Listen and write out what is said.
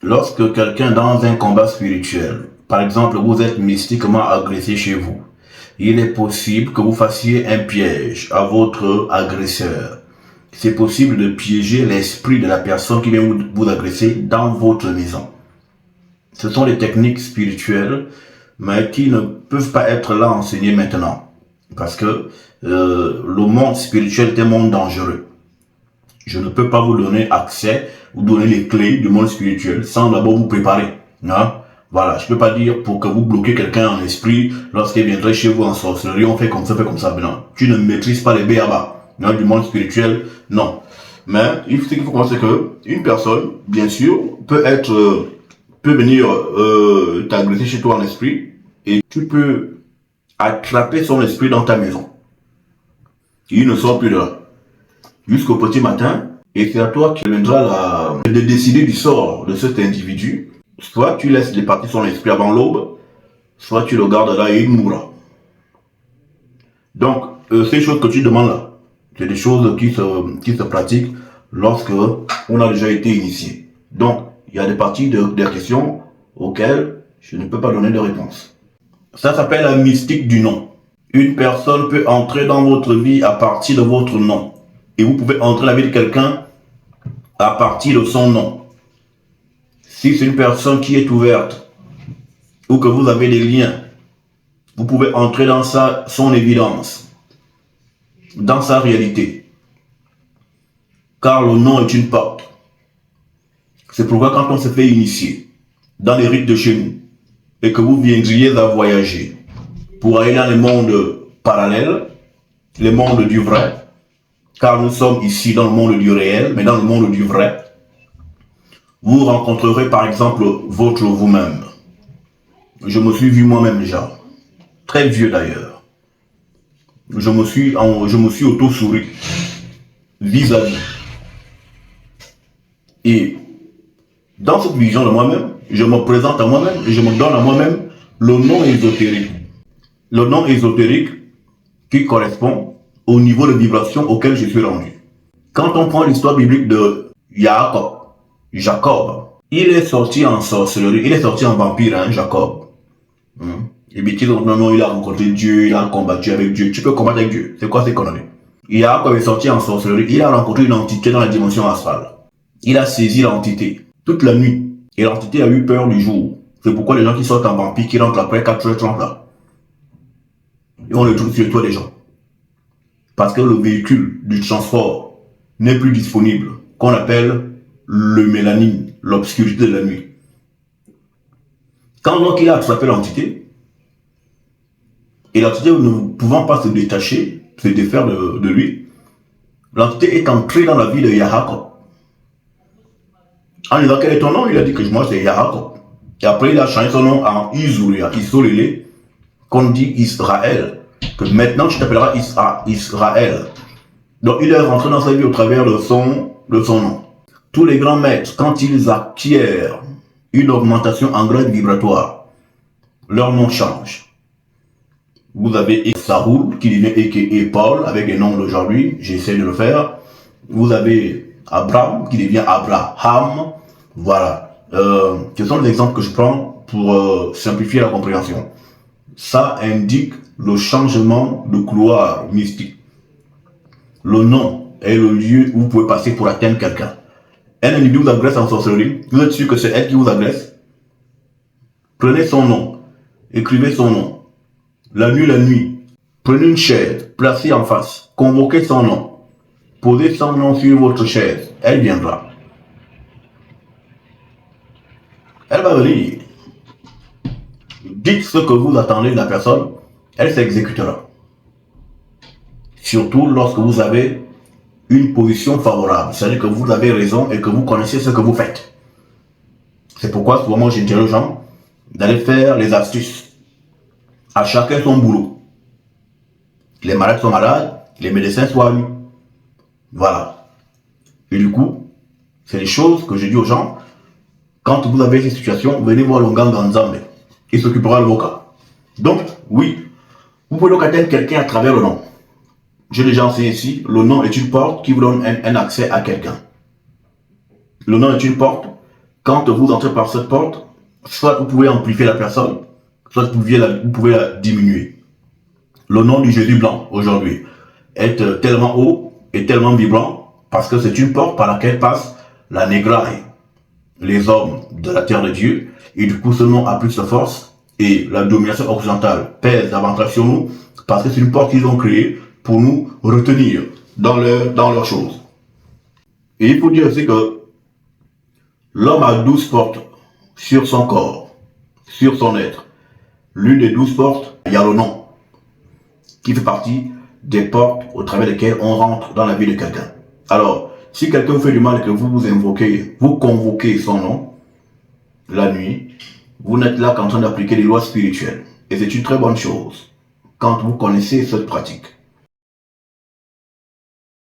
Lorsque quelqu'un dans un combat spirituel, par exemple vous êtes mystiquement agressé chez vous, il est possible que vous fassiez un piège à votre agresseur. C'est possible de piéger l'esprit de la personne qui vient vous agresser dans votre maison. Ce sont des techniques spirituelles, mais qui ne peuvent pas être là enseignées maintenant. Parce que le monde spirituel est un monde dangereux. Je ne peux pas vous donner accès, vous donner les clés du monde spirituel sans d'abord vous préparer. Hein? Voilà, je ne peux pas dire pour que vous bloquez quelqu'un en esprit, lorsqu'il viendrait chez vous en sorcellerie, on fait comme ça, Non, tu ne maîtrises pas les béabas du monde spirituel, non. Mais ce qu'il faut comprendre, c'est que une personne, bien sûr, peut venir t'agresser chez toi en esprit et tu peux attraper son esprit dans ta maison. Il ne sort plus de là. Jusqu'au petit matin, et c'est à toi qui viendra de décider du sort de cet individu. Soit tu laisses départir son esprit avant l'aube, soit tu le gardes là et il mourra. Donc, ces choses que tu demandes là, c'est des choses qui se pratiquent lorsque on a déjà été initié. Donc, il y a des parties des questions auxquelles je ne peux pas donner de réponse. Ça s'appelle la mystique du nom. Une personne peut entrer dans votre vie à partir de votre nom. Et vous pouvez entrer dans la vie de quelqu'un à partir de son nom. Si c'est une personne qui est ouverte ou que vous avez des liens, vous pouvez entrer dans son évidence, dans sa réalité. Car le nom est une porte. C'est pourquoi quand on se fait initier dans les rites de chez nous et que vous viendriez à voyager pour aller dans les mondes parallèles, les mondes du vrai, car nous sommes ici dans le monde du réel, mais dans le monde du vrai, vous rencontrerez par exemple votre vous-même. Je me suis vu moi-même déjà, très vieux d'ailleurs. Je me suis auto-souri vis-à-vis. Et dans cette vision de moi-même, je me présente à moi-même et je me donne à moi-même le nom ésotérique. Le nom ésotérique qui correspond au niveau de vibration auquel je suis rendu. Quand on prend l'histoire biblique de Jacob, il est sorti en sorcellerie, il est sorti en vampire, Jacob. Et bien, il a rencontré Dieu, il a combattu avec Dieu. Tu peux combattre avec Dieu. C'est quoi ces conneries? Jacob est sorti en sorcellerie, il a rencontré une entité dans la dimension astrale. Il a saisi l'entité toute la nuit. Et l'entité a eu peur du jour. C'est pourquoi les gens qui sortent en vampire, qui rentrent après 4h30 là, et on les trouve sur le toit des gens. Parce que le véhicule du transport n'est plus disponible, qu'on appelle le mélanine, l'obscurité de la nuit. Quand donc il a attrapé l'entité, et l'entité ne pouvant pas se détacher, se défaire de lui, l'entité est entrée dans la vie de Jacob. En disant quel est ton nom, il a dit que moi c'est Jacob. Et après il a changé son nom en Isolélé, qu'on dit Israël. Que maintenant tu t'appelleras Israël. Donc il est rentré dans sa vie au travers de son nom. Tous les grands maîtres, quand ils acquièrent une augmentation en grade vibratoire, leur nom change. Vous avez Saoul qui devient Paul avec les noms d'aujourd'hui, j'essaie de le faire. Vous avez Abraham qui devient Abraham. Voilà. Ce sont les exemples que je prends pour simplifier la compréhension. Ça indique le changement de couloir mystique. Le nom est le lieu où vous pouvez passer pour atteindre quelqu'un. Un individu vous agresse en sorcellerie, vous êtes sûr que c'est elle qui vous agresse? Prenez son nom, écrivez son nom. La nuit, prenez une chaise, placez en face, convoquez son nom, posez son nom sur votre chaise, elle viendra. Elle va venir. Dites ce que vous attendez de la personne, elle s'exécutera. Surtout lorsque vous avez une position favorable, c'est-à-dire que vous avez raison et que vous connaissez ce que vous faites. C'est pourquoi souvent moi j'interdis aux gens d'aller faire les astuces. À chacun son boulot. Les malades sont malades, les médecins soignent. Voilà. Et du coup, c'est les choses que je dis aux gens. Quand vous avez ces situations, venez voir le gang Nzambe. Il s'occupera de vos cas. Donc, oui, vous pouvez donc atteindre quelqu'un à travers le nom. J'ai déjà enseigné ici, le nom est une porte qui vous donne un accès à quelqu'un. Le nom est une porte. quand vous entrez par cette porte, soit vous pouvez amplifier la personne, soit vous pouvez la diminuer. Le nom du Jésus blanc, aujourd'hui, est tellement haut et tellement vibrant parce que c'est une porte par laquelle passe la négraille, les hommes de la terre de Dieu, et du coup ce nom a plus de force et la domination occidentale pèse davantage sur nous parce que c'est une porte qu'ils ont créée pour nous retenir dans leurs choses. Et il faut dire aussi que l'homme a 12 portes sur son corps, sur son être. L'une des 12 portes, il y a le nom, qui fait partie des portes au travers desquelles on rentre dans la vie de quelqu'un. Alors, si quelqu'un vous fait du mal et que vous invoquez, vous convoquez son nom, la nuit, vous n'êtes là qu'en train d'appliquer les lois spirituelles. Et c'est une très bonne chose quand vous connaissez cette pratique.